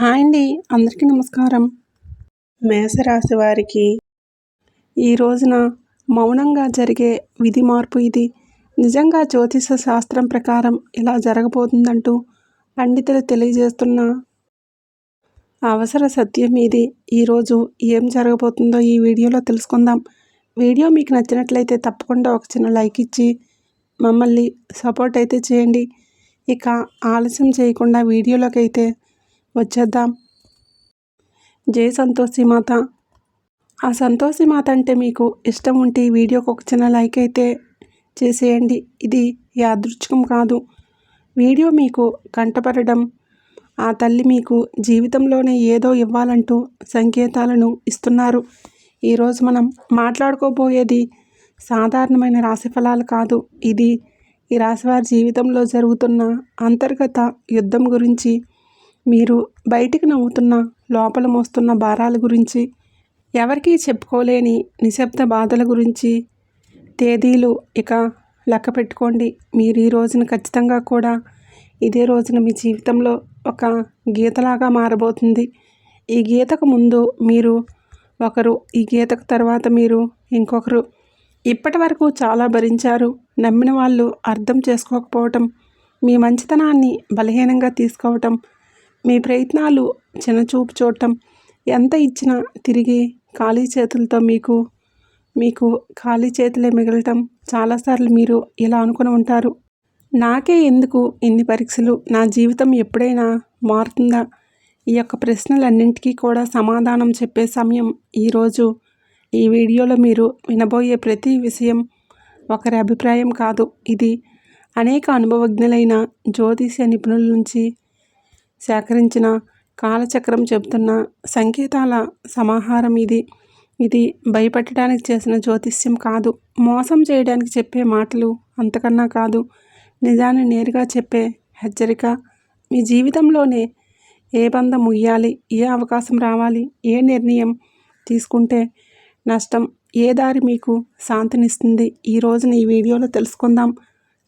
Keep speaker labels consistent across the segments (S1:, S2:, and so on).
S1: Hi అండి. అందరికీ నమస్కారం. మేషరాశి వారికి ఈ రోజున మౌనంగా జరిగే విధి మార్పు ఇది. నిజంగా జ్యోతిష శాస్త్రం ప్రకారం ఇలా జరగబోతుందంటూ పండితులు తెలియజేస్తున్న అవసర సత్యం ఇది. ఈరోజు ఏం జరగబోతుందో ఈ వీడియోలో తెలుసుకుందాం. వీడియో మీకు నచ్చినట్లయితే తప్పకుండా ఒక చిన్న లైక్ ఇచ్చి మమ్మల్ని సపోర్ట్ అయితే చేయండి. ఇక ఆలస్యం చేయకుండా వీడియోలోకి అయితే వచ్చేద్దాం. జై సంతోషి మాత. ఆ సంతోషి మాత అంటే మీకు ఇష్టం ఉంటే ఈ వీడియోకి ఒక చిన్న లైక్ అయితే చేసేయండి. ఇది యాదృచ్ఛికం కాదు. వీడియో మీకు కంటపడడం ఆ తల్లి మీకు జీవితంలోనే ఏదో ఇవ్వాలంటూ సంకేతాలను ఇస్తున్నారు. ఈరోజు మనం మాట్లాడుకోబోయేది సాధారణమైన రాశి ఫలాలు కాదు. ఇది ఈ రాశివారి జీవితంలో జరుగుతున్న అంతర్గత యుద్ధం గురించి, మీరు బయటికి నవ్వుతున్న లోపల మోస్తున్న భారాల గురించి, ఎవరికీ చెప్పుకోలేని నిశ్శబ్ద బాధల గురించి. తేదీలు ఇక లెక్క పెట్టుకోండి. మీరు ఈ రోజున ఖచ్చితంగా కూడా ఇదే రోజున మీ జీవితంలో ఒక గీతలాగా మారబోతుంది. ఈ గీతకు ముందు మీరు ఒకరు, ఈ గీతకు తర్వాత మీరు ఇంకొకరు. ఇప్పటి వరకు చాలా భరించారు. నమ్మిన వాళ్ళు అర్థం చేసుకోకపోవటం, మీ మంచితనాన్ని బలహీనంగా తీసుకోవటం, మీ ప్రయత్నాలు చిన్నచూపు చూడటం, ఎంత ఇచ్చినా తిరిగి ఖాళీ చేతులతో మీకు ఖాళీ చేతులే మిగలటం. చాలాసార్లు మీరు ఇలా అనుకుని ఉంటారు, నాకే ఎందుకు ఇన్ని పరీక్షలు, నా జీవితం ఎప్పుడైనా మారుతుందా? ఈ యొక్క ప్రశ్నలన్నింటికీ కూడా సమాధానం చెప్పే సమయం ఈరోజు. ఈ వీడియోలో మీరు వినబోయే ప్రతి విషయం ఒకరి అభిప్రాయం కాదు. ఇది అనేక అనుభవజ్ఞులైన జ్యోతిష నిపుణుల నుంచి సేకరించిన కాలచక్రం చెబుతున్న సంకేతాల సమాహారం ఇది. ఇది భయపెట్టడానికి చేసిన జ్యోతిష్యం కాదు. మోసం చేయడానికి చెప్పే మాటలు అంతకన్నా కాదు. నిజాన్ని నేరుగా చెప్పే హెచ్చరిక. మీ జీవితంలోనే ఏ బంధం ముయ్యాలి, ఏ అవకాశం రావాలి, ఏ నిర్ణయం తీసుకుంటే నష్టం, ఏ దారి మీకు శాంతినిస్తుంది, ఈ రోజున ఈ వీడియోలో తెలుసుకుందాం.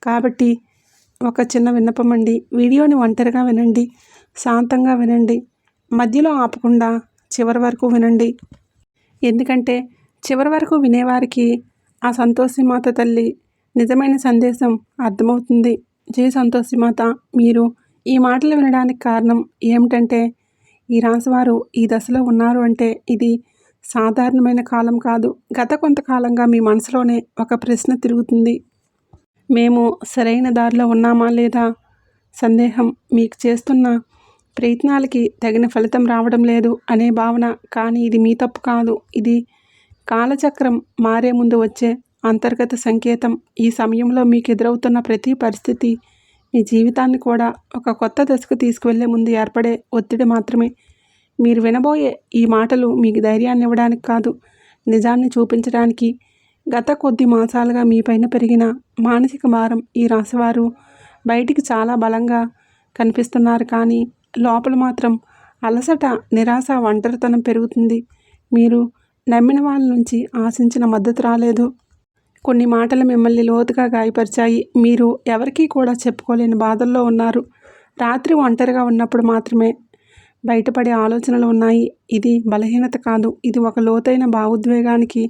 S1: కాబట్టి ఒక చిన్న విన్నపం అండి. వీడియోని ఒంటరిగా వినండి, శాంతంగా వినండి, మధ్యలో ఆపకుండా చివరి వరకు వినండి. ఎందుకంటే చివరి వరకు వినేవారికి ఆ సంతోషి మాత తల్లి నిజమైన సందేశం అర్థమవుతుంది. జై సంతోషి మాత. మీరు ఈ మాటలు వినడానికి కారణం ఏమిటంటే, ఈ రాశివారు ఈ దశలో ఉన్నారు అంటే ఇది సాధారణమైన కాలం కాదు. గత కొంతకాలంగా మీ మనసులోనే ఒక ప్రశ్న తిరుగుతుంది. మేము సరైన దారిలో ఉన్నామా లేదా? సందేహం. మీకు చేస్తున్న ప్రయత్నాలకి తగిన ఫలితం రావడం లేదు అనే భావన. కానీ ఇది మీ తప్పు కాదు. ఇది కాలచక్రం మారే ముందు వచ్చే అంతర్గత సంకేతం. ఈ సమయంలో మీకు ఎదురవుతున్న ప్రతి పరిస్థితి మీ జీవితాన్ని కూడా ఒక కొత్త దశకు తీసుకువెళ్లే ముందు ఏర్పడే ఒత్తిడి మాత్రమే. మీరు వినబోయే ఈ మాటలు మీకు ధైర్యాన్ని ఇవ్వడానికి కాదు, నిజాన్ని చూపించడానికి. గత కొద్ది మాసాలుగా మీ పైన పెరిగిన మానసిక భారం. ఈ రాశివారు బయటికి చాలా బలంగా కనిపిస్తున్నారు, కానీ లోపల మాత్రం అలసట, నిరాశ, ఒంటరితనం పెరుగుతుంది. మీరు నమ్మిన వాళ్ళ నుంచి ఆశించిన మద్దతు రాలేదు. కొన్ని మాటలు మిమ్మల్ని లోతుగా గాయపరిచాయి. మీరు ఎవరికీ కూడా చెప్పుకోలేని బాధల్లో ఉన్నారు. రాత్రి ఒంటరిగా ఉన్నప్పుడు మాత్రమే బయటపడే ఆలోచనలు ఉన్నాయి. ఇది బలహీనత కాదు, ఇది ఒక లోతైన భావోద్వేగానికి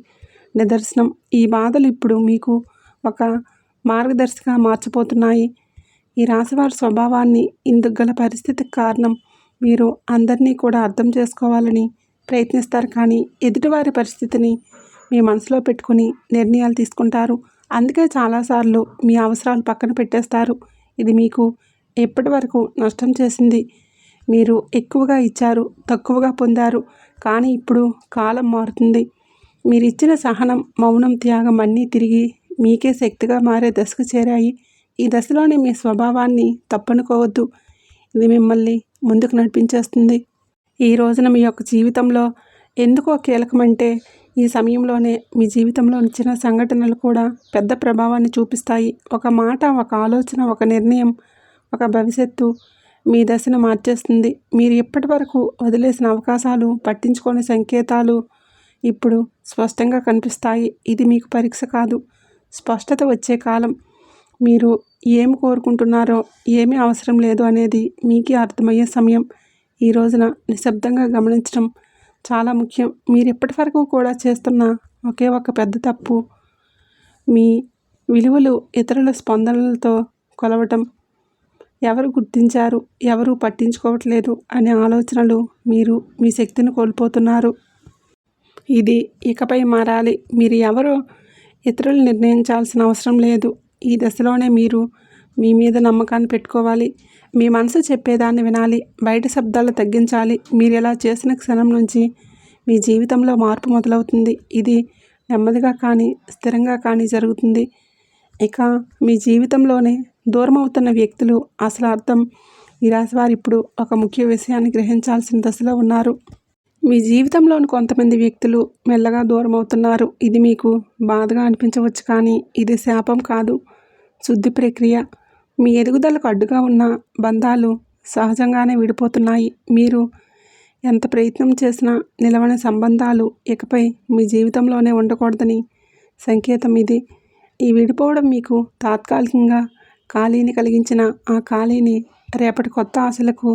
S1: నిదర్శనం. ఈ బాధలు ఇప్పుడు మీకు ఒక మార్గదర్శిగా మార్చిపోతున్నాయి. ఈ రాశివారి స్వభావాన్ని, ఇందుకు గల పరిస్థితికి కారణం. మీరు అందరినీ కూడా అర్థం చేసుకోవాలని ప్రయత్నిస్తారు, కానీ ఎదుటివారి పరిస్థితిని మీ మనసులో పెట్టుకుని నిర్ణయాలు తీసుకుంటారు. అందుకే చాలాసార్లు మీ అవసరాలు పక్కన పెట్టేస్తారు. ఇది మీకు ఎప్పటి వరకు నష్టం చేసింది. మీరు ఎక్కువగా ఇచ్చారు, తక్కువగా పొందారు. కానీ ఇప్పుడు కాలం మారుతుంది. మీరు ఇచ్చిన సహనం, మౌనం, త్యాగం అన్నీ తిరిగి మీకే శక్తిగా మారే దశకు చేరాయి. ఈ దశలోనే మీ స్వభావాన్ని తప్పనుకోవద్దు. ఇది మిమ్మల్ని ముందుకు నడిపించేస్తుంది. ఈ రోజున మీ యొక్క జీవితంలో ఎందుకో కీలకమంటే, ఈ సమయంలోనే మీ జీవితంలో చిన్న సంఘటనలు కూడా పెద్ద ప్రభావాన్ని చూపిస్తాయి. ఒక మాట, ఒక ఆలోచన, ఒక నిర్ణయం, ఒక భవిష్యత్తు మీ దశను మార్చేస్తుంది. మీరు ఇప్పటి వరకు వదిలేసిన అవకాశాలు, పట్టించుకోని సంకేతాలు ఇప్పుడు స్పష్టంగా కనిపిస్తాయి. ఇది మీకు పరీక్ష కాదు, స్పష్టత వచ్చే కాలం. మీరు ఏమి కోరుకుంటున్నారో, ఏమీ అవసరం లేదు అనేది మీకే అర్థమయ్యే సమయం. ఈ రోజున నిశ్శబ్దంగా గమనించడం చాలా ముఖ్యం. మీరు ఇప్పటి వరకు కూడా చేస్తున్న ఒకే ఒక పెద్ద తప్పు మీ విలువలు ఇతరుల స్పందనలతో కొలవటం. ఎవరు గుర్తించారు, ఎవరు పట్టించుకోవట్లేదు అనే ఆలోచనలు మీరు మీ శక్తిని కోల్పోతున్నారు. ఇది ఇకపై మారాలి. మీరు ఎవరో ఇతరులు నిర్ణయించాల్సిన అవసరం లేదు. ఈ దశలోనే మీరు మీ మీద నమ్మకాన్ని పెట్టుకోవాలి. మీ మనసు చెప్పేదాన్ని వినాలి. బయట శబ్దాలు తగ్గించాలి. మీరు ఇలా చేసిన క్షణం నుంచి మీ జీవితంలో మార్పు మొదలవుతుంది. ఇది నెమ్మదిగా కానీ స్థిరంగా కానీ జరుగుతుంది. ఇక మీ జీవితంలోనే దూరం అవుతున్న వ్యక్తులు అసలు అర్థం. ఈ రాశి వారు ఇప్పుడు ఒక ముఖ్య విషయాన్ని గ్రహించాల్సిన దశలో ఉన్నారు. మీ జీవితంలోని కొంతమంది వ్యక్తులు మెల్లగా దూరం అవుతున్నారు. ఇది మీకు బాధగా అనిపించవచ్చు, కానీ ఇది శాపం కాదు, శుద్ధి ప్రక్రియ. మీ ఎదుగుదలకు అడ్డుగా ఉన్న బంధాలు సహజంగానే విడిపోతున్నాయి. మీరు ఎంత ప్రయత్నం చేసినా నిలవని సంబంధాలు ఇకపై మీ జీవితంలోనే ఉండకూడదని సంకేతం ఇది. ఈ విడిపోవడం మీకు తాత్కాలికంగా ఖాళీని కలిగించిన ఆ ఖాళీని రేపటి కొత్త ఆశలకు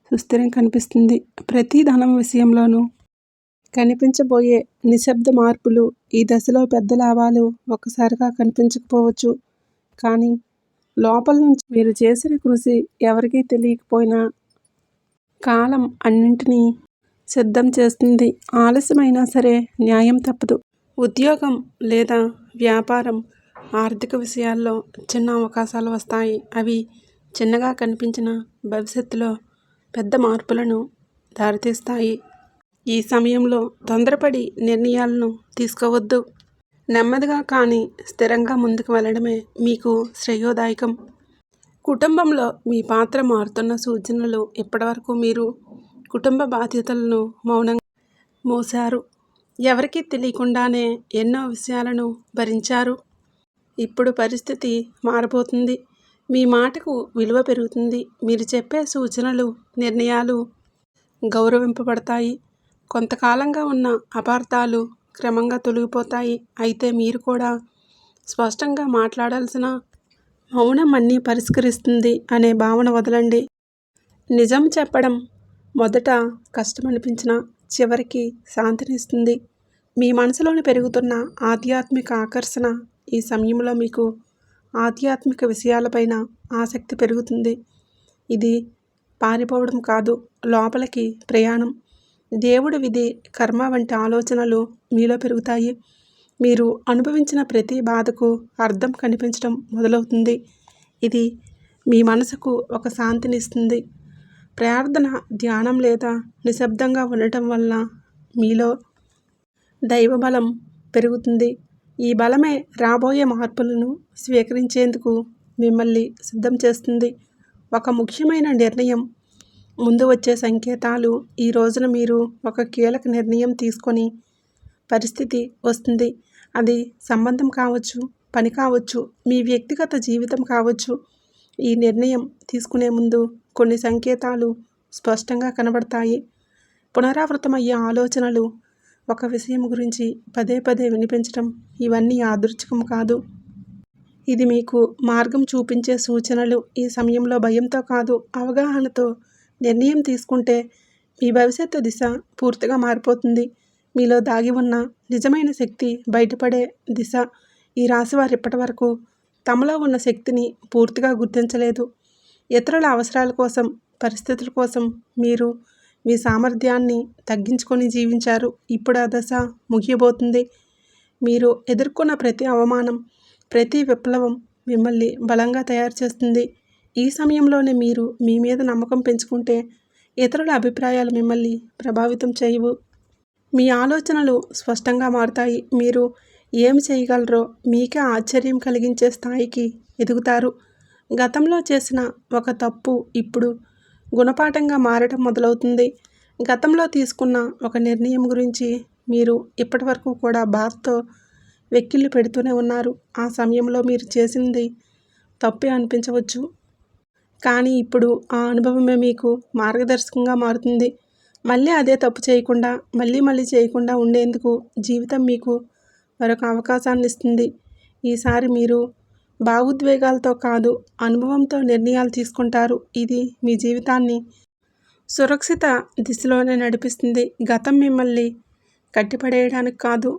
S1: సుస్థిరం కనిపిస్తుంది. ప్రతి ధనం విషయంలోనూ కనిపించబోయే నిశ్శబ్ద మార్పులు, ఈ దశలో పెద్ద లాభాలు ఒక్కసారిగా కనిపించకపోవచ్చు, కానీ లోపల నుంచి మీరు చేసిన కృషి ఎవరికీ తెలియకపోయినా కాలం అన్నింటినీ సిద్ధం చేస్తుంది. ఆలస్యమైనా సరే న్యాయం తప్పదు. ఉద్యోగం లేదా వ్యాపారం, ఆర్థిక విషయాల్లో చిన్న అవకాశాలు వస్తాయి. అవి చిన్నగా కనిపించిన భవిష్యత్తులో పెద్ద మార్పులను దారితీస్తాయి. ఈ సమయంలో తొందరపడి నిర్ణయాలను తీసుకోవద్దు. నెమ్మదిగా కానీ స్థిరంగా ముందుకు వెళ్ళడమే మీకు శ్రేయోదాయకం. కుటుంబంలో మీ పాత్ర మారుతున్న సూచనలు. ఇప్పటివరకు మీరు కుటుంబ బాధ్యతలను మౌనంగా మోసారు. ఎవరికీ తెలియకుండానే ఎన్నో విషయాలను భరించారు. ఇప్పుడు పరిస్థితి మారబోతుంది. మీ మాటకు విలువ పెరుగుతుంది. మీరు చెప్పే సూచనలు, నిర్ణయాలు గౌరవింపబడతాయి. కొంతకాలంగా ఉన్న అపార్థాలు క్రమంగా తొలగిపోతాయి. అయితే మీరు కూడా స్పష్టంగా మాట్లాడాల్సిన మౌనం అన్నీ పరిష్కరిస్తుంది అనే భావన వదలండి. నిజం చెప్పడం మొదట కష్టమనిపించినా చివరికి శాంతినిస్తుంది. మీ మనసులోని పెరుగుతున్న ఆధ్యాత్మిక ఆకర్షణ. ఈ సమయంలో మీకు ఆధ్యాత్మిక విషయాలపైన ఆసక్తి పెరుగుతుంది. ఇది పారిపోవడం కాదు, లోపలికి ప్రయాణం. దేవుడి విధి, కర్మ వంటి ఆలోచనలు మీలో పెరుగుతాయి. మీరు అనుభవించిన ప్రతి బాధకు అర్థం కనిపించడం మొదలవుతుంది. ఇది మీ మనసుకు ఒక శాంతినిస్తుంది. ప్రార్థన, ధ్యానం లేదా నిశ్శబ్దంగా ఉండటం వల్ల మీలో దైవబలం పెరుగుతుంది. ఈ బలమే రాబోయే మార్పులను స్వీకరించేందుకు మిమ్మల్ని సిద్ధం చేస్తుంది. ఒక ముఖ్యమైన నిర్ణయం ముందు వచ్చే సంకేతాలు. ఈ రోజున మీరు ఒక కీలక నిర్ణయం తీసుకొని పరిస్థితి వస్తుంది. అది సంబంధం కావచ్చు, పని కావచ్చు, మీ వ్యక్తిగత జీవితం కావచ్చు. ఈ నిర్ణయం తీసుకునే ముందు కొన్ని సంకేతాలు స్పష్టంగా కనబడతాయి. పునరావృతమయ్యే ఆలోచనలు, ఒక విషయం గురించి పదే పదే వినిపించడం, ఇవన్నీ యాదృచ్ఛికం కాదు. ఇది మీకు మార్గం చూపించే సూచనలు. ఈ సమయంలో భయంతో కాదు, అవగాహనతో నిర్ణయం తీసుకుంటే మీ భవిష్యత్తు దిశ పూర్తిగా మారిపోతుంది. మీలో దాగి ఉన్న నిజమైన శక్తి బయటపడే దిశ. ఈ రాశివారు ఇప్పటి వరకు తమలో ఉన్న శక్తిని పూర్తిగా గుర్తించలేదు. ఇతరుల అవసరాల కోసం, పరిస్థితుల కోసం మీరు మీ సామర్థ్యాన్ని తగ్గించుకొని జీవించారు. ఇప్పుడు ఆ దశ ముగియబోతుంది. మీరు ఎదుర్కొన్న ప్రతి అవమానం, ప్రతి విప్లవం మిమ్మల్ని బలంగా తయారు చేస్తుంది. ఈ సమయంలోనే మీరు మీ మీద నమ్మకం పెంచుకుంటే ఇతరుల అభిప్రాయాలు మిమ్మల్ని ప్రభావితం చేయవు. మీ ఆలోచనలు స్పష్టంగా మారుతాయి. మీరు ఏమి చేయగలరో మీకే ఆశ్చర్యం కలిగించే స్థాయికి ఎదుగుతారు. గతంలో చేసిన ఒక తప్పు ఇప్పుడు గుణపాఠంగా మారటం మొదలవుతుంది. గతంలో తీసుకున్న ఒక నిర్ణయం గురించి మీరు ఇప్పటివరకు కూడా బాధతో వెక్కిళ్ళు పెడుతూనే ఉన్నారు. ఆ సమయంలో మీరు చేసింది తప్పే అనిపించవచ్చు, కానీ ఇప్పుడు ఆ అనుభవమే మీకు మార్గదర్శకంగా మారుతుంది. మళ్ళీ అదే తప్పు చేయకుండా, మళ్ళీ చేయకుండా ఉండేందుకు జీవితం మీకు మరొక అవకాశాన్ని ఇస్తుంది. ఈసారి మీరు భావోద్వేగాలతో కాదు, అనుభవంతో నిర్ణయాలు తీసుకుంటారు. ఇది మీ జీవితాన్ని సురక్షిత దిశలోనే నడిపిస్తుంది. గతం మిమ్మల్ని కట్టిపడేయడానికి కాదు,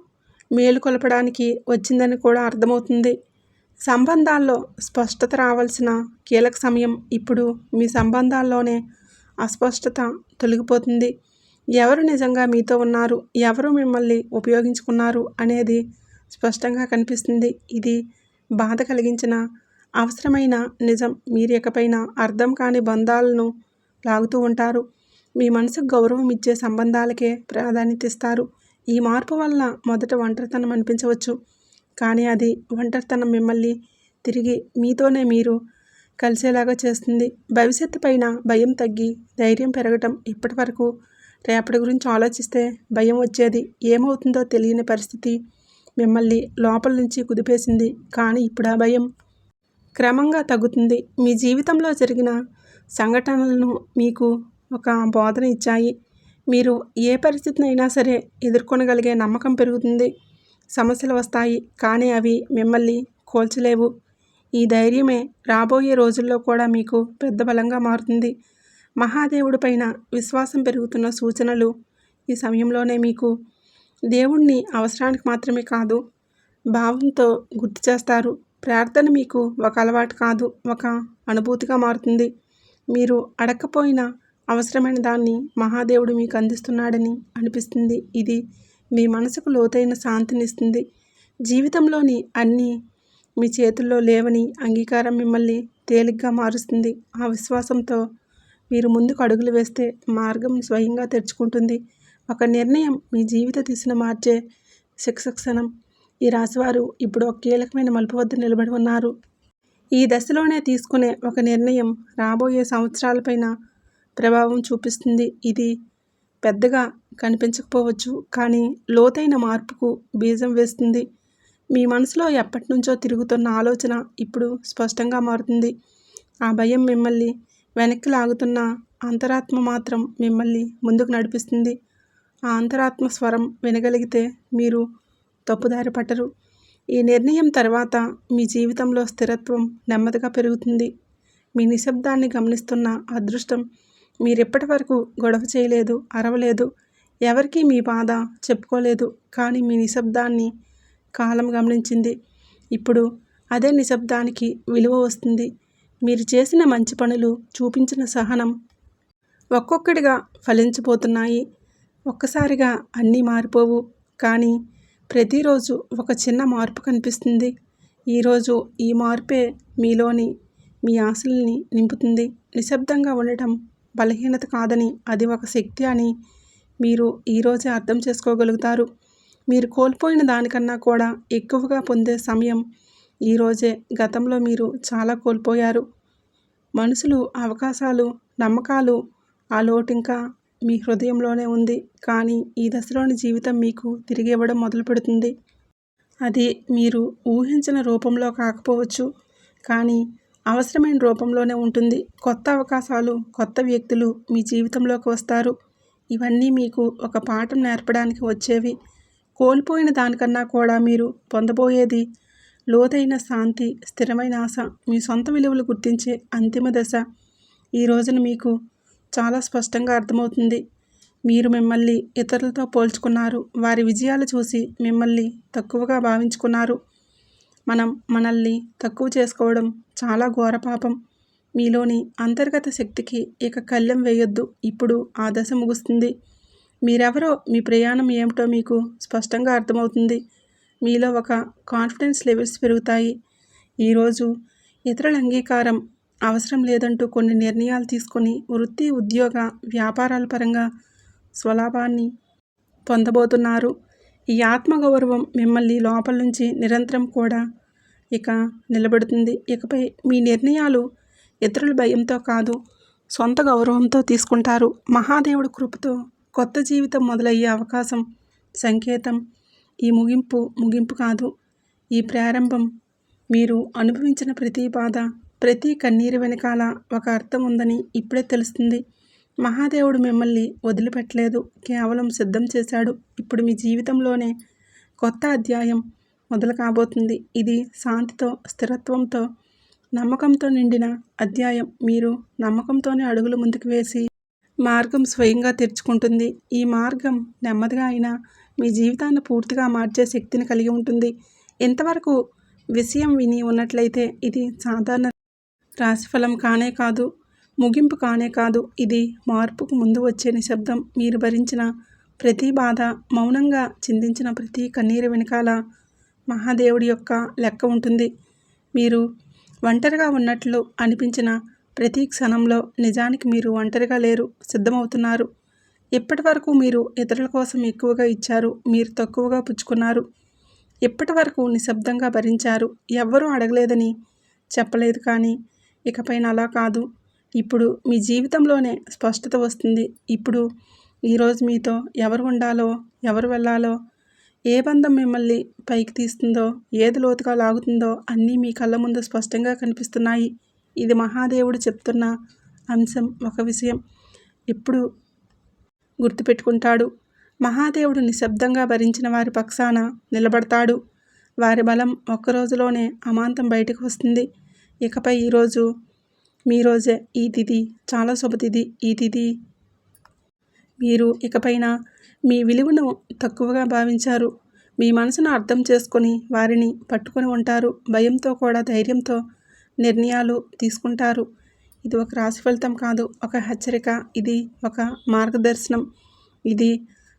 S1: మేలుకొలపడానికి వచ్చిందని కూడా అర్థమవుతుంది. సంబంధాల్లో స్పష్టత రావాల్సిన కీలక సమయం ఇప్పుడు. మీ సంబంధాల్లోనే అస్పష్టత తొలగిపోతుంది. ఎవరు నిజంగా మీతో ఉన్నారు, ఎవరు మిమ్మల్ని ఉపయోగించుకున్నారు అనేది స్పష్టంగా కనిపిస్తుంది. ఇది బాధ కలిగించిన అవసరమైన నిజం. మీరు ఇకపైన అర్థం కాని బంధాలను లాగుతూ ఉంటారు. మీ మనసుకు గౌరవం ఇచ్చే సంబంధాలకే ప్రాధాన్యత ఇస్తారు. ఈ మార్పు వలన మొదట ఒంటరితనం అనిపించవచ్చు, కానీ అది ఒంటరితనం మిమ్మల్ని తిరిగి మీతోనే మీరు కలిసేలాగా చేస్తుంది. భవిష్యత్తు పైన భయం తగ్గి ధైర్యం పెరగటం. ఇప్పటి వరకు రేపటి గురించి ఆలోచిస్తే భయం వచ్చేది. ఏమవుతుందో తెలియని పరిస్థితి మిమ్మల్ని లోపల నుంచి కుదిపేసింది. కానీ ఇప్పుడు ఆ భయం క్రమంగా తగ్గుతుంది. మీ జీవితంలో జరిగిన సంఘటనలను మీకు ఒక బోధన ఇచ్చాయి. మీరు ఏ పరిస్థితినైనా సరే ఎదుర్కొనగలిగే నమ్మకం పెరుగుతుంది. సమస్యలు వస్తాయి, కానీ అవి మిమ్మల్ని కోల్చలేవు. ఈ ధైర్యమే రాబోయే రోజుల్లో కూడా మీకు పెద్ద బలంగా మారుతుంది. మహాదేవుడి పైన విశ్వాసం పెరుగుతున్న సూచనలు ఈ సమయంలోనే. మీకు దేవుణ్ణి అవసరానికి మాత్రమే కాదు, భావంతో గుర్తు చేస్తారు. ప్రార్థన మీకు ఒక అలవాటు కాదు, ఒక అనుభూతిగా మారుతుంది. మీరు అడగకపోయినా అవసరమైన దాన్ని మహాదేవుడు మీకు అందిస్తున్నాడని అనిపిస్తుంది. ఇది మీ మనసుకు లోతైన శాంతినిస్తుంది. జీవితంలోని అన్నీ మీ చేతుల్లో లేవని అంగీకారం మిమ్మల్ని తేలిగ్గా మారుస్తుంది. ఆ విశ్వాసంతో మీరు ముందుకు అడుగులు వేస్తే మార్గం స్వయంగా తెరుచుకుంటుంది. ఒక నిర్ణయం మీ జీవిత దిశను మార్చే శిక్షణం. ఈ రాశివారు ఇప్పుడు ఒక కీలకమైన మలుపు వద్ద నిలబడి ఉన్నారు. ఈ దశలోనే తీసుకునే ఒక నిర్ణయం రాబోయే సంవత్సరాలపైన ప్రభావం చూపిస్తుంది. ఇది పెద్దగా కనిపించకపోవచ్చు, కానీ లోతైన మార్పుకు బీజం వేస్తుంది. మీ మనసులో ఎప్పటి నుంచో తిరుగుతున్న ఆలోచన ఇప్పుడు స్పష్టంగా మారుతుంది. ఆ భయం మిమ్మల్ని వెనక్కి లాగుతున్న అంతరాత్మ మాత్రం మిమ్మల్ని ముందుకు నడిపిస్తుంది. ఆ అంతరాత్మ స్వరం వినగలిగితే మీరు తప్పుదారి పట్టరు. ఈ నిర్ణయం తర్వాత మీ జీవితంలో స్థిరత్వం నెమ్మదిగా పెరుగుతుంది. మీ నిశ్శబ్దాన్ని గమనిస్తున్న అదృష్టం. మీరెప్పటి వరకు గొడవ చేయలేదు, అరవలేదు, ఎవరికీ మీ బాధ చెప్పుకోలేదు, కానీ మీ నిశ్శబ్దాన్ని కాలం గమనించింది. ఇప్పుడు అదే నిశ్శబ్దానికి విలువ వస్తుంది. మీరు చేసిన మంచి పనులు, చూపించిన సహనం ఒక్కొక్కటిగా ఫలించబోతున్నాయి. ఒక్కసారిగా అన్నీ మారిపోవు, కానీ ప్రతిరోజు ఒక చిన్న మార్పు కనిపిస్తుంది. ఈరోజు ఈ మార్పే మీలోని మీ ఆశల్ని నింపుతుంది. నిశ్శబ్దంగా ఉండటం బలహీనత కాదని, అది ఒక శక్తి అని మీరు ఈరోజే అర్థం చేసుకోగలుగుతారు. మీరు కోల్పోయిన దానికన్నా కూడా ఎక్కువగా పొందే సమయం ఈరోజే. గతంలో మీరు చాలా కోల్పోయారు. మనుషులు, అవకాశాలు, నమ్మకాలు. ఆ లోటు ఇంకా మీ హృదయంలోనే ఉంది. కానీ ఈ దశలోని జీవితం మీకు తిరిగి ఇవ్వడం మొదలు పెడుతుంది. అది మీరు ఊహించిన రూపంలో కాకపోవచ్చు, కానీ అవసరమైన రూపంలోనే ఉంటుంది. కొత్త అవకాశాలు, కొత్త వ్యక్తులు మీ జీవితంలోకి వస్తారు. ఇవన్నీ మీకు ఒక పాఠం నేర్పడానికి వచ్చేవి. కోల్పోయిన దానికన్నా కూడా మీరు పొందబోయేది లోతైన శాంతి, స్థిరమైన ఆశ, మీ సొంత విలువలు గుర్తించే అంతిమ దశ. ఈ రోజున మీకు చాలా స్పష్టంగా అర్థమవుతుంది. మీరు మిమ్మల్ని ఇతరులతో పోల్చుకున్నారు. వారి విజయాలు చూసి మిమ్మల్ని తక్కువగా భావించుకున్నారు. మనం మనల్ని తక్కువ చేసుకోవడం చాలా ఘోర పాపం. మీలోని అంతర్గత శక్తికి ఇక కళ్ళెం వేయొద్దు. ఇప్పుడు ఆ దశ ముగుస్తుంది. మీరెవరో, మీ ప్రయాణం ఏమిటో మీకు స్పష్టంగా అర్థమవుతుంది. మీలో ఒక కాన్ఫిడెన్స్ లెవెల్స్ పెరుగుతాయి. ఈరోజు ఇతరుల అంగీకారం అవసరం లేదంటూ కొన్ని నిర్ణయాలు తీసుకొని వృత్తి, ఉద్యోగ, వ్యాపారాల పరంగా స్వలాభాన్ని పొందబోతున్నారు. ఈ ఆత్మగౌరవం మిమ్మల్ని లోపల నుంచి నిరంతరం కూడా ఇక నిలబెడుతుంది. ఇకపై మీ నిర్ణయాలు ఇతరుల భయంతో కాదు, సొంత గౌరవంతో తీసుకుంటారు. మహాదేవుడి కృపతో కొత్త జీవితం మొదలయ్యే అవకాశం సంకేతం. ఈ ముగింపు కాదు, ఈ ప్రారంభం. మీరు అనుభవించిన ప్రతి బాధ, ప్రతి కన్నీరు వెనకాల ఒక అర్థం ఉందని ఇప్పుడే తెలుస్తుంది. మహాదేవుడు మిమ్మల్ని వదిలిపెట్టలేదు, కేవలం సిద్ధం చేశాడు. ఇప్పుడు మీ జీవితంలోనే కొత్త అధ్యాయం మొదలు కాబోతుంది. ఇది శాంతితో, స్థిరత్వంతో, నమ్మకంతో నిండిన అధ్యాయం. మీరు నమ్మకంతోనే అడుగులు ముందుకు వేసి మార్గం స్వయంగా తెరుచుకుంటుంది. ఈ మార్గం నెమ్మదిగా అయినా మీ జీవితాన్ని పూర్తిగా మార్చే శక్తిని కలిగి ఉంటుంది. ఇంతవరకు విషయం విని ఉన్నట్లయితే ఇది సాధారణ రాశిఫలం కానే కాదు, ముగింపు కానే కాదు. ఇది మార్పుకు ముందు వచ్చే నిశ్శబ్దం. మీరు భరించిన ప్రతి బాధ, మౌనంగా చిందించిన ప్రతి కన్నీరు వెనకాల మహాదేవుడి యొక్క లెక్క ఉంటుంది. మీరు ఒంటరిగా ఉన్నట్లు అనిపించిన ప్రతి క్షణంలో నిజానికి మీరు ఒంటరిగా లేరు, సిద్ధమవుతున్నారు. ఇప్పటి వరకు మీరు ఇతరుల కోసం ఎక్కువగా ఇచ్చారు, మీరు తక్కువగా పుచ్చుకున్నారు. ఇప్పటి వరకు నిశ్శబ్దంగా భరించారు, ఎవ్వరూ అడగలేదని చెప్పలేదు. కానీ ఇకపైన అలా కాదు. ఇప్పుడు మీ జీవితంలోనే స్పష్టత వస్తుంది. ఇప్పుడు ఈరోజు మీతో ఎవరు ఉండాలో, ఎవరు వెళ్ళాలో, ఏ బంధం మిమ్మల్ని పైకి తీస్తుందో, ఏది లోతుగా లాగుతుందో అన్నీ మీ కళ్ళ ముందు స్పష్టంగా కనిపిస్తున్నాయి. ఇది మహాదేవుడు చెప్తున్న అంశం. ఒక విషయం ఇప్పుడు గుర్తుపెట్టుకుంటాడు. మహాదేవుడు నిశ్శబ్దంగా భరించిన వారి పక్షాన నిలబడతాడు. వారి బలం ఒక్క రోజులోనే అమాంతం బయటకు వస్తుంది. ఇకపై ఈరోజు మీ రోజే. ఈ తిథి చాలా శుభతిథి. ఈ తిథి మీరు ఇకపైన మీ విలువను తక్కువగా భావించారు. మీ మనసును అర్థం చేసుకొని వారిని పట్టుకొని ఉంటారు. భయంతో కూడా ధైర్యంతో నిర్ణయాలు తీసుకుంటారు. ఇది ఒక రాశి ఫలితం కాదు, ఒక హెచ్చరిక. ఇది ఒక మార్గదర్శనం. ఇది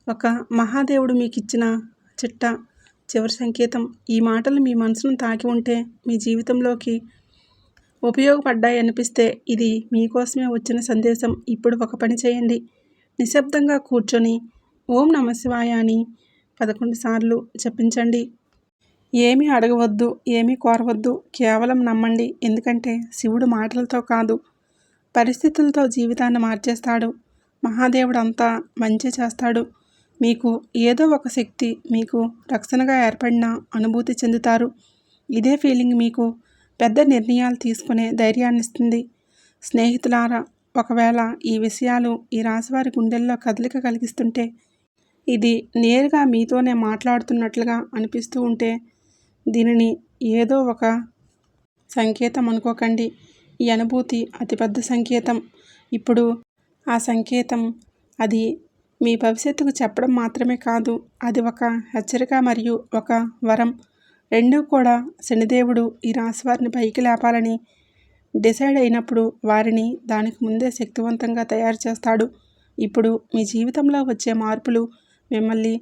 S1: ఒక మహాదేవుడు మీకు ఇచ్చిన చివరి సంకేతం. ఈ మాటలు మీ మనసును తాకి ఉంటే, మీ జీవితంలోకి ఉపయోగపడ్డాయి అనిపిస్తే ఇది మీకోసమే వచ్చిన సందేశం. ఇప్పుడు ఒక పని చేయండి. నిశ్శబ్దంగా కూర్చొని ఓం నమఃశివాయ అని 11 సార్లు జపించండి. ఏమీ అడగవద్దు, ఏమీ కోరవద్దు, కేవలం నమ్మండి. ఎందుకంటే శివుడు మాటలతో కాదు, పరిస్థితులతో జీవితాన్ని మార్చేస్తాడు. మహాదేవుడు అంతా మంచి చేస్తాడు. మీకు ఏదో ఒక శక్తి మీకు రక్షణగా ఏర్పడిన అనుభూతి చెందుతారు. ఇదే ఫీలింగ్ మీకు పెద్ద నిర్ణయాలు తీసుకునే ధైర్యాన్ని ఇస్తుంది. స్నేహితులారా, ఒకవేళ ఈ విషయాలు ఈ రాశివారి గుండెల్లో కదలిక కలిగిస్తుంటే, ఇది నేరుగా మీతోనే మాట్లాడుతున్నట్లుగా అనిపిస్తూ ఉంటే, దీనిని ఏదో ఒక సంకేతం అనుకోకండి. ఈ అనుభూతి అతిపెద్ద సంకేతం. ఇప్పుడు ఆ సంకేతం అది మీ భవిష్యత్తుకు చెప్పడం మాత్రమే కాదు, అది ఒక హెచ్చరిక మరియు ఒక వరం. రెండూ కూడా శనిదేవుడు ఈ రాశివారిని పైకి లేపాలని డిసైడ్ అయినప్పుడు వారిని దానికి ముందే శక్తివంతంగా తయారు చేస్తాడు. ఇప్పుడు మీ జీవితంలో వచ్చే మార్పులు మిమ్మల్ని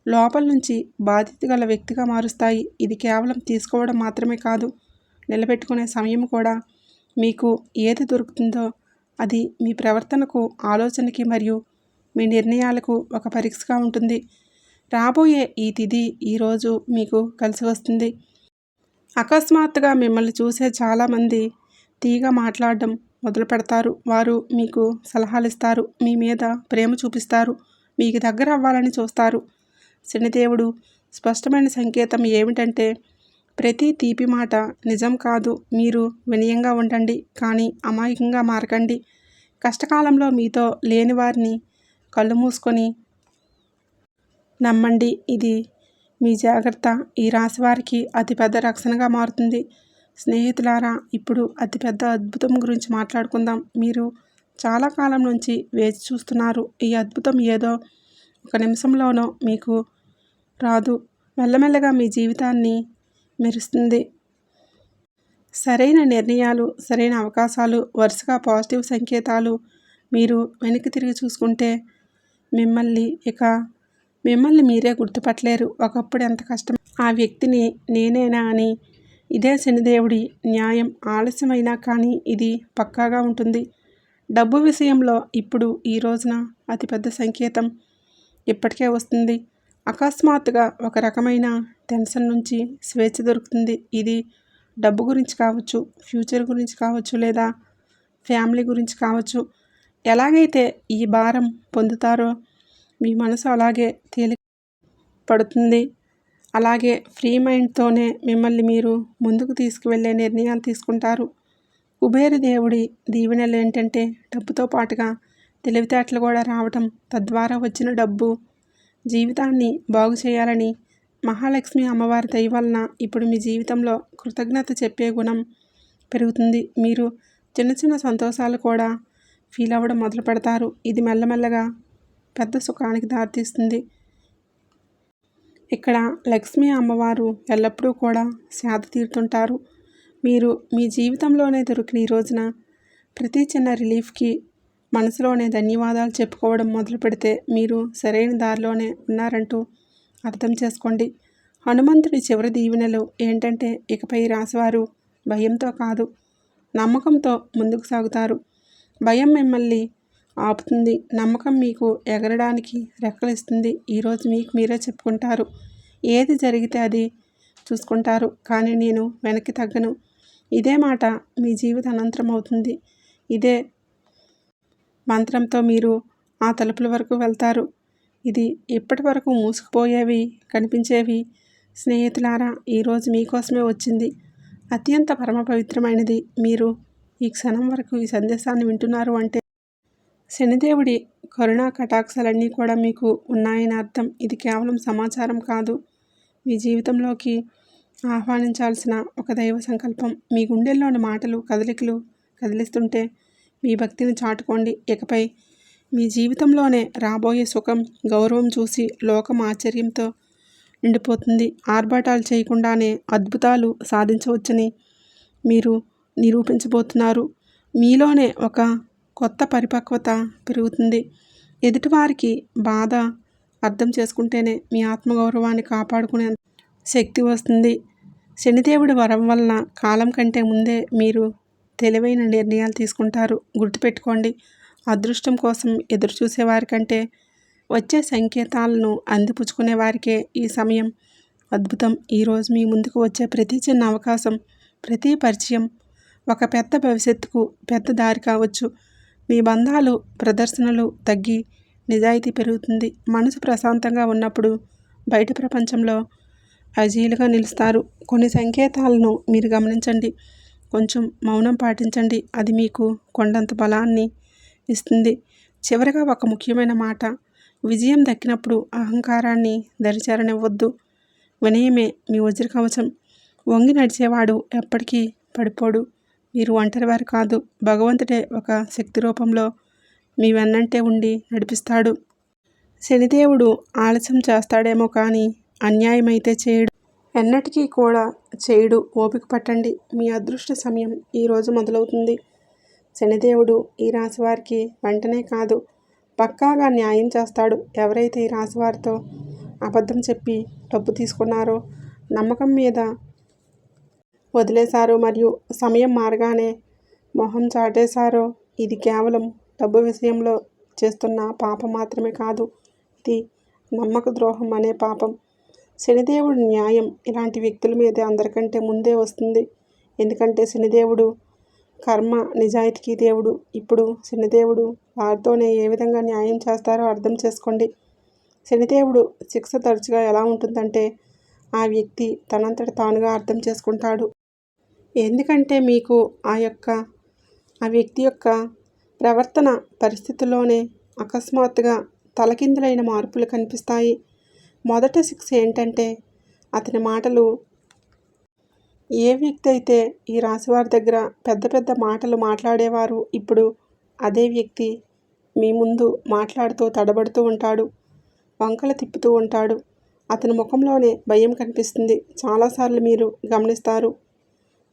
S1: లోపల నుంచి బాధ్యత గల వ్యక్తిగా మారుస్తాయి. ఇది కేవలం తీసుకోవడం మాత్రమే కాదు, నిలబెట్టుకునే సమయం కూడా. మీకు ఏది దొరుకుతుందో అది మీ ప్రవర్తనకు, ఆలోచనకి మరియు మీ నిర్ణయాలకు ఒక పరీక్షగా ఉంటుంది. రాబోయే ఈ తిథి ఈరోజు మీకు కలిసి వస్తుంది. అకస్మాత్తుగా మిమ్మల్ని చూసే చాలామంది తీగా మాట్లాడడం మొదలు పెడతారు. వారు మీకు సలహాలు ఇస్తారు, మీ మీద ప్రేమ చూపిస్తారు, మీకు దగ్గర అవ్వాలని చూస్తారు. శనిదేవుడు స్పష్టమైన సంకేతం ఏమిటంటే, ప్రతి తీపి మాట నిజం కాదు. మీరు వినయంగా ఉండండి, కానీ అమాయకంగా మారకండి. కష్టకాలంలో మీతో లేని వారిని కళ్ళు మూసుకొని నమ్మండి. ఇది మీ జాగ్రత్త ఈ రాశివారికి అతిపెద్ద రక్షణగా మారుతుంది. స్నేహితులారా, ఇప్పుడు అతిపెద్ద అద్భుతం గురించి మాట్లాడుకుందాం. మీరు చాలా కాలం నుంచి వేచి చూస్తున్నారు. ఈ అద్భుతం ఏదో ఒక నిమిషంలోనో మీకు రాదు, మెల్లమెల్లగా మీ జీవితాన్ని మెరుస్తుంది. సరైన నిర్ణయాలు, సరైన అవకాశాలు, వరుసగా పాజిటివ్ సంకేతాలు. మీరు వెనక్కి తిరిగి చూసుకుంటే మిమ్మల్ని మీరే గుర్తుపట్టలేరు. ఒకప్పుడు ఎంత కష్టం, ఆ వ్యక్తిని నేనేనా అని. ఇదే శనిదేవుడి న్యాయం. ఆలస్యమైనా కానీ ఇది పక్కాగా ఉంటుంది. డబ్బు విషయంలో ఇప్పుడు ఈ రోజున అతిపెద్ద సంకేతం ఇప్పటికే వస్తుంది. అకస్మాత్తుగా ఒక రకమైన టెన్షన్ నుంచి స్వేచ్ఛ దొరుకుతుంది. ఇది డబ్బు గురించి కావచ్చు, ఫ్యూచర్ గురించి కావచ్చు, లేదా ఫ్యామిలీ గురించి కావచ్చు. ఎలాగైతే ఈ భారం పొందుతారో మీ మనసు అలాగే తేలిక పడుతుంది. అలాగే ఫ్రీ మైండ్తోనే మిమ్మల్ని మీరు ముందుకు తీసుకువెళ్ళే నిర్ణయాలు తీసుకుంటారు. కుబేర దేవుడి దీవెనలు ఏంటంటే, డబ్బుతో పాటుగా తెలివితేటలు కూడా రావటం. తద్వారా వచ్చిన డబ్బు జీవితాన్ని బాగు చేయాలని మహాలక్ష్మి అమ్మవారి దయ వలన ఇప్పుడు మీ జీవితంలో కృతజ్ఞత చెప్పే గుణం పెరుగుతుంది. మీరు చిన్న చిన్న సంతోషాలు కూడా ఫీల్ అవ్వడం మొదలు పెడతారు. ఇది మెల్లమెల్లగా పెద్ద సుఖానికి దారితీస్తుంది. ఇక్కడ లక్ష్మీ అమ్మవారు ఎల్లప్పుడూ కూడా సేద తీరుతుంటారు. మీరు మీ జీవితంలోనే దొరికిన ఈ రోజున ప్రతి చిన్న రిలీఫ్కి మనసులోనే ధన్యవాదాలు చెప్పుకోవడం మొదలు పెడితే మీరు సరైన దారిలోనే ఉన్నారంటూ అర్థం చేసుకోండి. హనుమంతుడి చివరి దీవెనలు ఏంటంటే ఇకపై రాశివారు భయంతో కాదు, నమ్మకంతో ముందుకు సాగుతారు. భయం మిమ్మల్ని ఆపుతుంది, నమ్మకం మీకు ఎగరడానికి రెక్కలిస్తుంది. ఈరోజు మీకు మీరే చెప్పుకుంటారు, ఏది జరిగితే అది చూసుకుంటారు, కానీ నేను వెనక్కి తగ్గను. ఇదే మాట మీ జీవిత అనంతరం అవుతుంది. ఇదే మంత్రంతో మీరు ఆ తలుపుల వరకు వెళ్తారు. ఇది ఇప్పటి వరకు మూసుకుపోయేవి కనిపించేవి. స్నేహితులారా, ఈరోజు మీకోసమే వచ్చింది. అత్యంత పరమ పవిత్రమైనది. మీరు ఈ క్షణం వరకు ఈ సందేశాన్ని వింటున్నారు అంటే శనిదేవుడి కరుణా కటాక్షాలన్నీ కూడా మీకు ఉన్నాయని అర్థం. ఇది కేవలం సమాచారం కాదు, మీ జీవితంలోకి ఆహ్వానించాల్సిన ఒక దైవ సంకల్పం. మీ గుండెల్లోని మాటలు కదలికలు కదిలిస్తుంటే మీ భక్తిని చాటుకోండి. ఇకపై మీ జీవితంలోనే రాబోయే సుఖం, గౌరవం చూసి లోకం ఆశ్చర్యంతో నిండిపోతుంది. ఆర్భాటాలు చేయకుండానే అద్భుతాలు సాధించవచ్చని మీరు నిరూపించబోతున్నారు. మీలోనే ఒక కొత్త పరిపక్వత పెరుగుతుంది. ఎదుటివారికి బాధ అర్థం చేసుకుంటేనే మీ ఆత్మగౌరవాన్ని కాపాడుకునే శక్తి వస్తుంది. శనిదేవుడి వరం వలన కాలం కంటే ముందే మీరు తెలివైన నిర్ణయాలు తీసుకుంటారు. గుర్తుపెట్టుకోండి, అదృష్టం కోసం ఎదురు చూసేవారి కంటే వచ్చే సంకేతాలను అందిపుచ్చుకునే వారికే ఈ సమయం అద్భుతం. ఈరోజు మీ ముందుకు వచ్చే ప్రతి చిన్న అవకాశం, ప్రతి పరిచయం ఒక పెద్ద భవిష్యత్తుకు పెద్ద దారి కావచ్చు. మీ బంధాలు ప్రదర్శనలు తగ్గి నిజాయితీ పెరుగుతుంది. మనసు ప్రశాంతంగా ఉన్నప్పుడు బయట ప్రపంచంలో అజీలుగా నిలుస్తారు. కొన్ని సంకేతాలను మీరు గమనించండి, కొంచెం మౌనం పాటించండి. అది మీకు కొండంత బలాన్ని ఇస్తుంది. చివరగా ఒక ముఖ్యమైన మాట, విజయం దక్కినప్పుడు అహంకారాన్ని దరిచేరనివ్వద్దు. వినయమే మీ వజ్ర కవచం. వంగి నడిచేవాడు ఎప్పటికీ పడిపోడు. మీరు ఒంటరివారు కాదు, భగవంతుడే ఒక శక్తి రూపంలో మీ వెన్నంటే ఉండి నడిపిస్తాడు. శనిదేవుడు ఆలస్యం చేస్తాడేమో కానీ అన్యాయమైతే చేయడు, ఎన్నటికీ కూడా చేయడు. ఓపిక పట్టండి, మీ అదృష్ట సమయం ఈరోజు మొదలవుతుంది. శనిదేవుడు ఈ రాశివారికి వెంటనే కాదు, పక్కాగా న్యాయం చేస్తాడు. ఎవరైతే ఈ రాశివారితో అబద్ధం చెప్పి డబ్బు తీసుకున్నారో, నమ్మకం మీద వదిలేశారో మరియు సమయం మారగానే మొహం చాటేశారో, ఇది కేవలం డబ్బు విషయంలో చేస్తున్న పాపం మాత్రమే కాదు, ఇది నమ్మక ద్రోహం అనే పాపం. శనిదేవుడి న్యాయం ఇలాంటి వ్యక్తుల మీద అందరికంటే ముందే వస్తుంది. ఎందుకంటే శనిదేవుడు కర్మ నిజాయితీకి దేవుడు. ఇప్పుడు శనిదేవుడు వారితోనే ఏ విధంగా న్యాయం చేస్తారో అర్థం చేసుకోండి. శనిదేవుడు శిక్ష తరచుగా ఎలా ఉంటుందంటే ఆ వ్యక్తి తనంతట తానుగా అర్థం చేసుకుంటాడు. ఎందుకంటే మీకు ఆ వ్యక్తి యొక్క ప్రవర్తన పరిస్థితుల్లోనే అకస్మాత్తుగా తలకిందులైన మార్పులు కనిపిస్తాయి. మొదట శిక్ష ఏంటంటే అతని మాటలు. ఏ వ్యక్తి అయితే ఈ రాశివారి దగ్గర పెద్ద పెద్ద మాటలు మాట్లాడేవారు, ఇప్పుడు అదే వ్యక్తి మీ ముందు మాట్లాడుతూ తడబడుతూ ఉంటాడు, వంకలు తిప్పుతూ ఉంటాడు. అతని ముఖంలోనే భయం కనిపిస్తుంది. చాలాసార్లు మీరు గమనిస్తారు,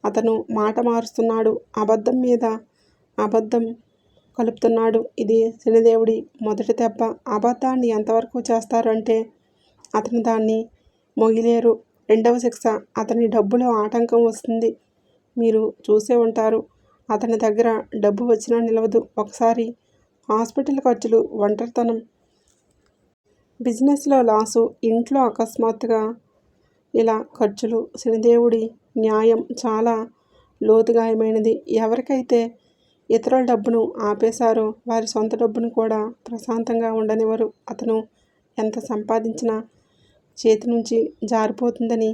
S1: అతను మాట మారుస్తున్నాడు, అబద్ధం మీద అబద్ధం కలుపుతున్నాడు. ఇది శనిదేవుడి మొదటి దెబ్బ. అబద్ధాన్ని ఎంతవరకు చేస్తారు అంటే అతను దాన్ని మొగిలేరు. రెండవ శిక్ష, అతని డబ్బులో ఆటంకం వస్తుంది. మీరు చూసే ఉంటారు, అతని దగ్గర డబ్బు వచ్చినా నిలవదు. ఒకసారి హాస్పిటల్ ఖర్చులు, ఒంటరితనం, బిజినెస్లో లాసు, ఇంట్లో అకస్మాత్తుగా ఇలా ఖర్చులు. శనిదేవుడి న్యాయం చాలా లోతుగాయమైనది. ఎవరికైతే ఇతరుల డబ్బును ఆపేశారో వారి సొంత డబ్బును కూడా ప్రశాంతంగా ఉండనివ్వరు. అతను ఎంత సంపాదించినా చేతి నుంచి జారిపోతుందని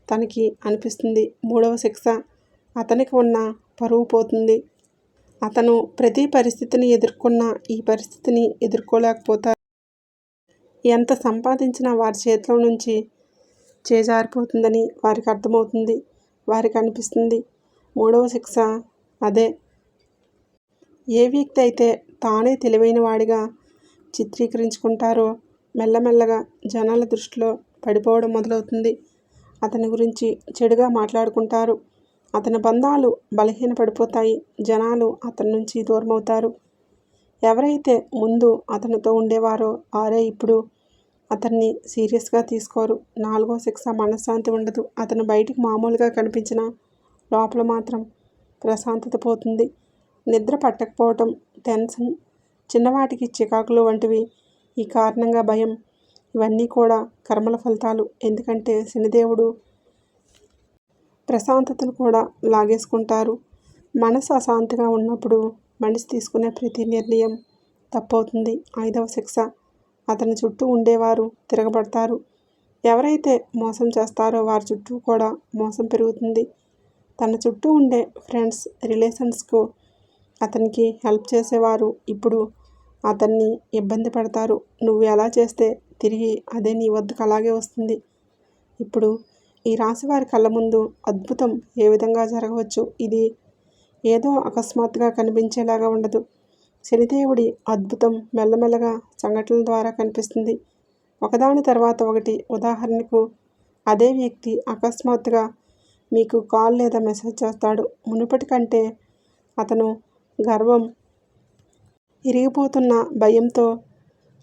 S1: తనకి అనిపిస్తుంది. మూడవ శిక్ష, అతనికి ఉన్న పరువు పోతుంది. అతను ప్రతి పరిస్థితిని ఎదుర్కొన్నా ఈ పరిస్థితిని ఎదుర్కోలేకపోతారు. ఎంత సంపాదించినా వారి చేతిలో నుంచి చేజారిపోతుందని వారికి అర్థమవుతుంది. వారికి అనిపిస్తుంది. మూడవ శిక్ష అదే. ఏ వ్యక్తి అయితే తానే తెలివైన వాడిగా చిత్రీకరించుకుంటారో మెల్లమెల్లగా జనాల దృష్టిలో పడిపోవడం మొదలవుతుంది. అతని గురించి చెడుగా మాట్లాడుకుంటారు. అతని బంధాలు బలహీనపడిపోతాయి. జనాలు అతని నుంచి దూరమవుతారు. ఎవరైతే ముందు అతనితో ఉండేవారో వారే ఇప్పుడు అతన్ని సీరియస్గా తీసుకోరు. 4వ శిక్ష మనశ్శాంతి ఉండదు. అతను బయటికి మామూలుగా కనిపించినా లోపల మాత్రం ప్రశాంతత పోతుంది. నిద్ర పట్టకపోవటం, టెన్షన్, చిన్నవాటికి చికాకులు వంటివి. ఈ కారణంగా భయం. ఇవన్నీ కూడా కర్మల ఫలితాలు. ఎందుకంటే శనిదేవుడు ప్రశాంతతను కూడా లాగేసుకుంటారు. మనసు అశాంతిగా ఉన్నప్పుడు మనిషి తీసుకునే ప్రతి నిర్ణయం తప్పవుతుంది. 5వ శిక్ష అతని చుట్టూ ఉండేవారు తిరగబడతారు. ఎవరైతే మోసం చేస్తారో వారి చుట్టూ కూడా మోసం పెరుగుతుంది. తన చుట్టూ ఉండే ఫ్రెండ్స్, రిలేషన్స్కు అతనికి హెల్ప్ చేసేవారు ఇప్పుడు అతన్ని ఇబ్బంది పెడతారు. నువ్వు ఎలా చేస్తే తిరిగి అదే నీ వద్దకు అలాగే వస్తుంది. ఇప్పుడు ఈ రాశి వారి కళ్ళ ముందు అద్భుతం ఏ విధంగా జరగవచ్చు. ఇది ఏదో అకస్మాత్తుగా కనిపించేలాగా ఉండదు. శనిదేవుడి అద్భుతం మెల్లమెల్లగా సంఘటనల ద్వారా కనిపిస్తుంది. ఒకదాని తర్వాత ఒకటి. ఉదాహరణకు అదే వ్యక్తి అకస్మాత్తుగా మీకు కాల్ లేదా మెసేజ్ చేస్తాడు. మునుపటి కంటే అతను గర్వం ఇరిగిపోతున్న భయంతో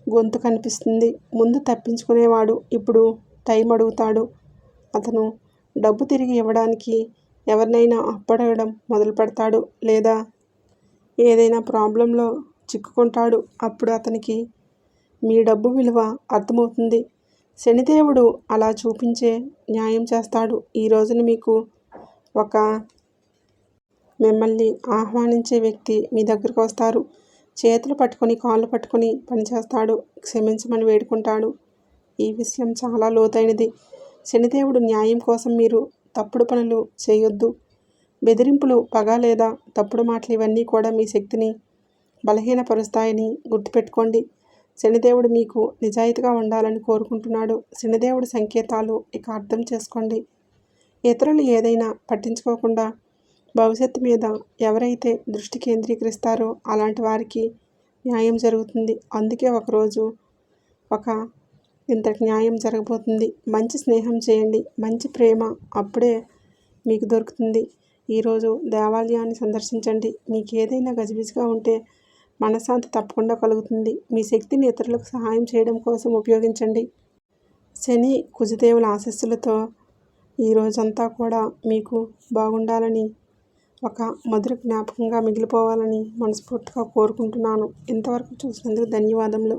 S1: గొంతు కనిపిస్తుంది. ముందు తప్పించుకునేవాడు ఇప్పుడు టైం అడుగుతాడు. అతను డబ్బు తిరిగి ఇవ్వడానికి ఎవరినైనా అప్పడగడం మొదలు పెడతాడు. లేదా ఏదైనా ప్రాబ్లంలో చిక్కుకుంటాడు. అప్పుడు అతనికి మీ డబ్బు విలువ అర్థమవుతుంది. శనిదేవుడు అలా చూపించే న్యాయం చేస్తాడు. ఈ రోజున మీకు ఒక మిమ్మల్ని ఆహ్వానించే వ్యక్తి మీ దగ్గరకు వస్తారు. చేతులు పట్టుకొని కాళ్ళు పట్టుకొని పనిచేస్తాడు. క్షమించమని వేడుకుంటాడు. ఈ విషయం చాలా లోతైనది. శనిదేవుడు న్యాయం కోసం మీరు తప్పుడు పనులు చేయొద్దు. బెదిరింపులు, పగ లేదా తప్పుడు మాటలు ఇవన్నీ కూడా మీ శక్తిని బలహీనపరుస్తాయని గుర్తుపెట్టుకోండి. శనిదేవుడు మీకు నిజాయితీగా ఉండాలని కోరుకుంటున్నాడు. శనిదేవుడి సంకేతాలు ఇక అర్థం చేసుకోండి. ఇతరులు ఏదైనా పట్టించుకోకుండా భవిష్యత్తు మీద ఎవరైతే దృష్టి కేంద్రీకరిస్తారో అలాంటి వారికి న్యాయం జరుగుతుంది. అందుకే ఒకరోజు ఇంతటి న్యాయం జరగబోతుంది. మంచి స్నేహం చేయండి. మంచి ప్రేమ అప్పుడే మీకు దొరుకుతుంది. ఈరోజు దేవాలయాన్ని సందర్శించండి. మీకు ఏదైనా గజిబిజిగా ఉంటే మనశ్శాంతి తప్పకుండా కలుగుతుంది. మీ శక్తిని ఇతరులకు సహాయం చేయడం కోసం ఉపయోగించండి. శని, కుజదేవుల ఆశీస్సులతో ఈ రోజంతా కూడా మీకు బాగుండాలని, ఒక మధుర జ్ఞాపకంగా మిగిలిపోవాలని మనస్ఫూర్తిగా కోరుకుంటున్నాను. ఇంతవరకు చూసినందుకు ధన్యవాదములు.